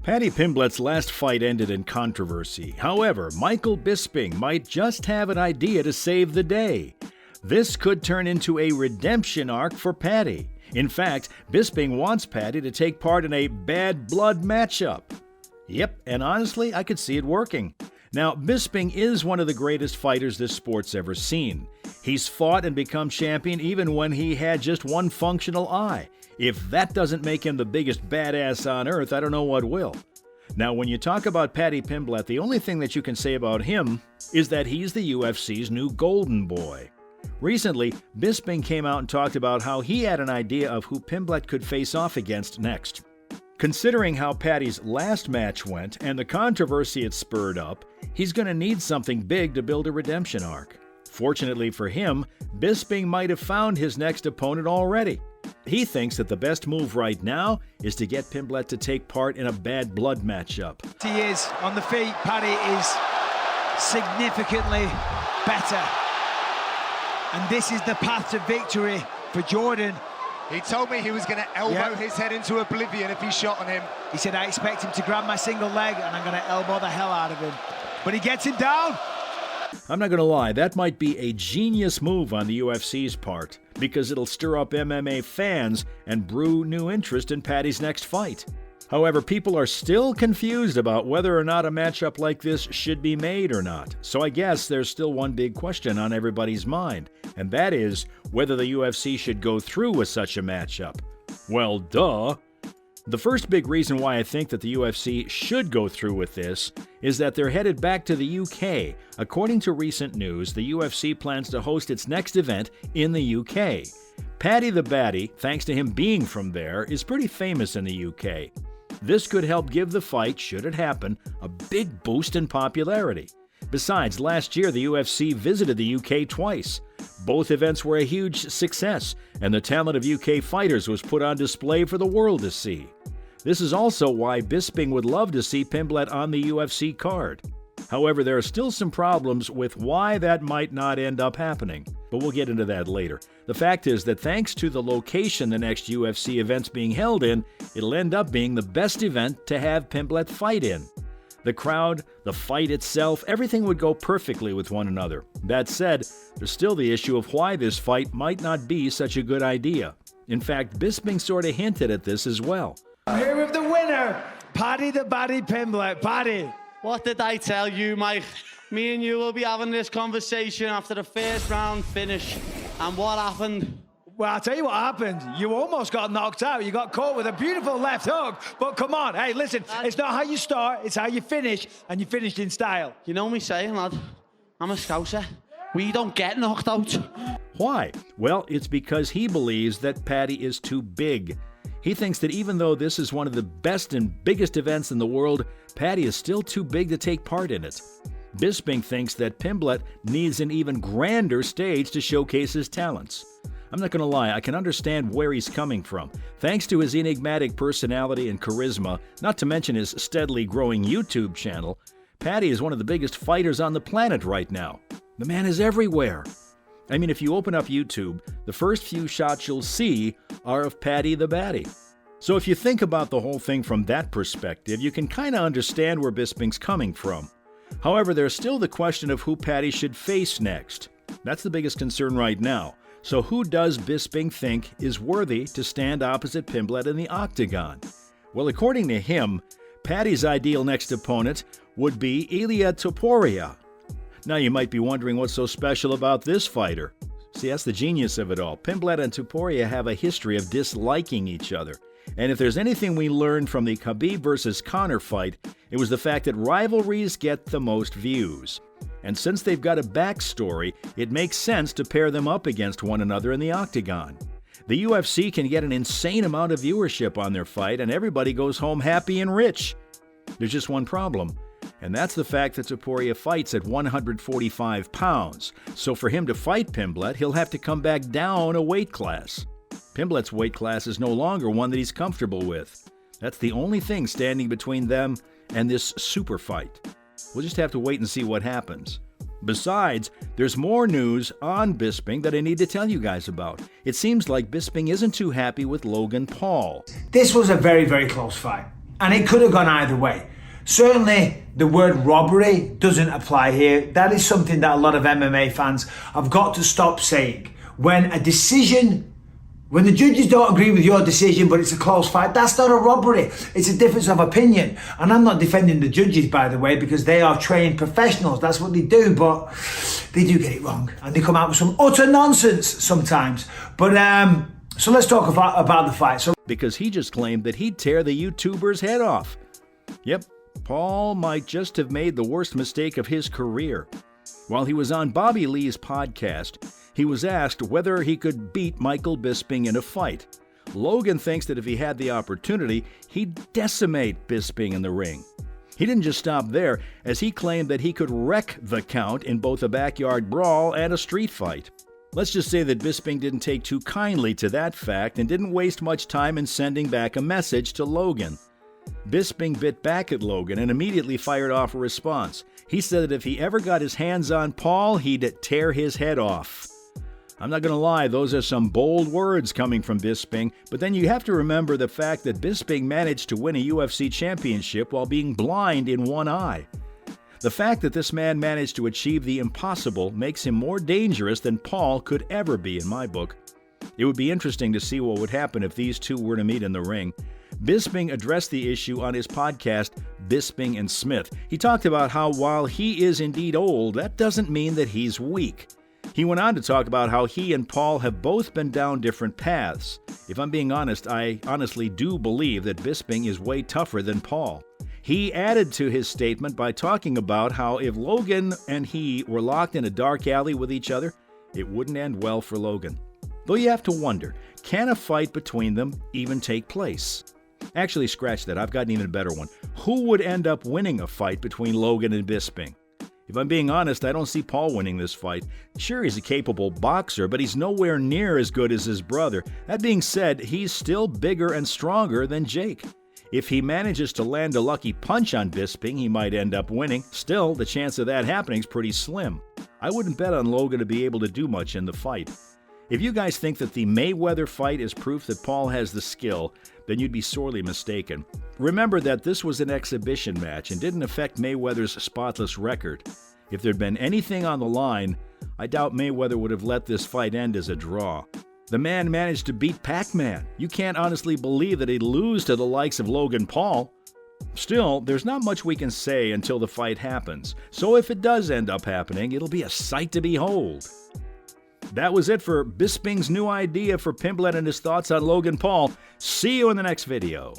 Paddy Pimblett's last fight ended in controversy. However, Michael Bisping might just have an idea to save the day. This could turn into a redemption arc for Paddy. In fact, Bisping wants Paddy to take part in a bad blood matchup. Yep, and honestly, I could see it working. Now, Bisping is one of the greatest fighters this sport's ever seen. He's fought and become champion even when he had just one functional eye. If that doesn't make him the biggest badass on earth, I don't know what will. Now, when you talk about Paddy Pimblett, the only thing that you can say about him is that he's the UFC's new golden boy. Recently, Bisping came out and talked about how he had an idea of who Pimblett could face off against next. Considering how Paddy's last match went and the controversy it spurred up, he's going to need something big to build a redemption arc. Fortunately for him, Bisping might have found his next opponent already. He thinks that the best move right now is to get Pimblett to take part in a bad blood matchup. He is on the feet. Paddy is significantly better. And this is the path to victory for Jordan. He told me he was going to elbow his head into oblivion if he shot on him. He said, I expect him to grab my single leg and I'm going to elbow the hell out of him. But he gets him down. I'm not going to lie, that might be a genius move on the UFC's part, because it'll stir up MMA fans and brew new interest in Paddy's next fight. However, people are still confused about whether or not a matchup like this should be made or not. So I guess there's still one big question on everybody's mind, and that is whether the UFC should go through with such a matchup. Well, duh. The first big reason why I think that the UFC should go through with this is that they're headed back to the UK. According to recent news, the UFC plans to host its next event in the UK. Paddy the Baddy, thanks to him being from there, is pretty famous in the UK. This could help give the fight, should it happen, a big boost in popularity. Besides, last year the UFC visited the UK twice. Both events were a huge success, and the talent of UK fighters was put on display for the world to see. This is also why Bisping would love to see Pimblett on the UFC card. However, there are still some problems with why that might not end up happening, but we'll get into that later. The fact is that thanks to the location the next UFC event's being held in, it'll end up being the best event to have Pimblett fight in. The crowd, the fight itself, everything would go perfectly with one another. That said, there's still the issue of why this fight might not be such a good idea. In fact, Bisping sort of hinted at this as well. Here with the winner, Paddy the Baddy Pimblett. Paddy. What did I tell you, Mike? Me and you will be having this conversation after the first round finish. And what happened? Well, I'll tell you what happened. You almost got knocked out. You got caught with a beautiful left hook. But come on, hey, listen, it's not how you start, it's how you finish, and you finished in style. You know me saying, lad, I'm a Scouser. We don't get knocked out. Why? Well, it's because he believes that Paddy is too big. He thinks that even though this is one of the best and biggest events in the world, Paddy is still too big to take part in it. Bisping thinks that Pimblett needs an even grander stage to showcase his talents. I'm not going to lie, I can understand where he's coming from. Thanks to his enigmatic personality and charisma, not to mention his steadily growing YouTube channel, Paddy is one of the biggest fighters on the planet right now. The man is everywhere. I mean, if you open up YouTube, the first few shots you'll see are of Paddy the Baddy. So if you think about the whole thing from that perspective, you can kind of understand where Bisping's coming from. However, there's still the question of who Paddy should face next. That's the biggest concern right now. So who does Bisping think is worthy to stand opposite Pimblett in the octagon? Well, according to him, Paddy's ideal next opponent would be Ilia Topuria. Now you might be wondering what's so special about this fighter. See, that's the genius of it all. Pimblett and Topuria have a history of disliking each other. And if there's anything we learned from the Khabib versus Conor fight, it was the fact that rivalries get the most views. And since they've got a backstory, it makes sense to pair them up against one another in the octagon. The UFC can get an insane amount of viewership on their fight, and everybody goes home happy and rich. There's just one problem, and that's the fact that Topuria fights at 145 pounds. So for him to fight Pimblett, he'll have to come back down a weight class. Pimblett's weight class is no longer one that he's comfortable with. That's the only thing standing between them and this super fight. We'll just have to wait and see what happens. Besides, there's more news on Bisping that I need to tell you guys about. It seems like Bisping isn't too happy with Logan Paul. This was a very, very close fight. And it could have gone either way. Certainly, the word robbery doesn't apply here. That is something that a lot of MMA fans have got to stop saying. When the judges don't agree with your decision, but it's a close fight, that's not a robbery. It's a difference of opinion. And I'm not defending the judges, by the way, because they are trained professionals. That's what they do, but they do get it wrong. And they come out with some utter nonsense sometimes. But so let's talk about the fight. Because he just claimed that he'd tear the YouTuber's head off. Yep, Paul might just have made the worst mistake of his career. While he was on Bobby Lee's podcast, he was asked whether he could beat Michael Bisping in a fight. Logan thinks that if he had the opportunity, he'd decimate Bisping in the ring. He didn't just stop there, as he claimed that he could wreck the Count in both a backyard brawl and a street fight. Let's just say that Bisping didn't take too kindly to that fact and didn't waste much time in sending back a message to Logan. Bisping bit back at Logan and immediately fired off a response. He said that if he ever got his hands on Paul, he'd tear his head off. I'm not going to lie, those are some bold words coming from Bisping, but then you have to remember the fact that Bisping managed to win a UFC championship while being blind in one eye. The fact that this man managed to achieve the impossible makes him more dangerous than Paul could ever be in my book. It would be interesting to see what would happen if these two were to meet in the ring. Bisping addressed the issue on his podcast, Bisping and Smith. He talked about how while he is indeed old, that doesn't mean that he's weak. He went on to talk about how he and Paul have both been down different paths. If I'm being honest, I honestly do believe that Bisping is way tougher than Paul. He added to his statement by talking about how if Logan and he were locked in a dark alley with each other, it wouldn't end well for Logan. Though you have to wonder, can a fight between them even take place? Actually, scratch that. I've got an even better one. Who would end up winning a fight between Logan and Bisping? If I'm being honest, I don't see Paul winning this fight. Sure, he's a capable boxer, but he's nowhere near as good as his brother. That being said, he's still bigger and stronger than Jake. If he manages to land a lucky punch on Bisping, he might end up winning. Still, the chance of that happening is pretty slim. I wouldn't bet on Logan to be able to do much in the fight. If you guys think that the Mayweather fight is proof that Paul has the skill, then you'd be sorely mistaken. Remember that this was an exhibition match and didn't affect Mayweather's spotless record. If there'd been anything on the line, I doubt Mayweather would have let this fight end as a draw. The man managed to beat Pac-Man. You can't honestly believe that he'd lose to the likes of Logan Paul. Still, there's not much we can say until the fight happens. So if it does end up happening, it'll be a sight to behold. That was it for Bisping's new idea for Pimblett and his thoughts on Logan Paul. See you in the next video.